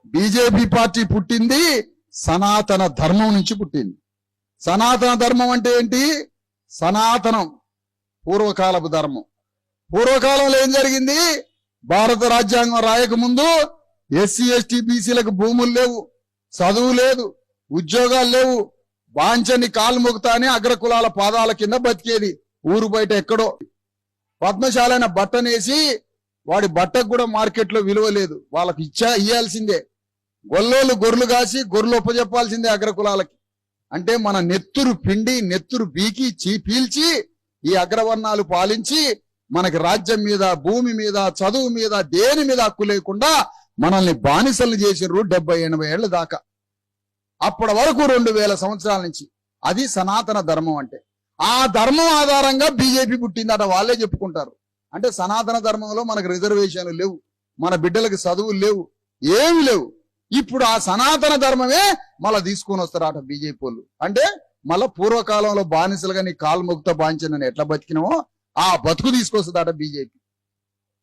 BJP party పుట్టింది సనాతన ధర్మం నుంచి పుట్టింది. సనాతన ధర్మం అంటే ఏంటి? సనాతనం పూర్వకాలపు ధర్మం. పూర్వకాలంలో ఏం జరిగింది? భారత రాజ్యాంగం రాయకముందు ఎస్సీ ఎస్టీ బీసీలకు భూములు లేవు, చదువు లేదు, ఉద్యోగాలు లేవు. బాంచని కాలు మొగుతా అని అగ్రకులాల పాదాల కింద బతికేది. ఊరు బయట ఎక్కడో పద్మశాలైన బట్టనేసి వాడి బట్టకు కూడా మార్కెట్లో విలువ లేదు. వాళ్ళకి ఇయ్యాల్సిందే. గొల్లోళ్ళు గొర్రెలు కాసి గొర్రెలు ఒప్పజెప్పాల్సిందే అగ్రకులాలకి. అంటే మన నెత్తురు పిండి నెత్తురు బీకి పీల్చి ఈ అగ్రవర్ణాలు పాలించి మనకి రాజ్యం మీద, భూమి మీద, చదువు మీద, దేని మీద హక్కు లేకుండా మనల్ని బానిసలు చేసిర్రు 70-80 ఏళ్ల దాకా. అప్పటి వరకు 2000 సంవత్సరాల నుంచి. అది సనాతన ధర్మం అంటే. ఆ ధర్మం ఆధారంగా బీజేపీ పుట్టిందట వాళ్ళే చెప్పుకుంటారు. అంటే సనాతన ధర్మంలో మనకు రిజర్వేషన్లు లేవు, మన బిడ్డలకు చదువులు లేవు, ఏమి లేవు. ఇప్పుడు ఆ సనాతన ధర్మమే మళ్ళా తీసుకొని వస్తారట బీజేపీ వాళ్ళు. అంటే మళ్ళా పూర్వకాలంలో బానిసలుగా నీ కాలు మొక్కుతా బాంచనని ఎట్లా బతికినామో ఆ బతుకు తీసుకొస్తుందట బీజేపీ.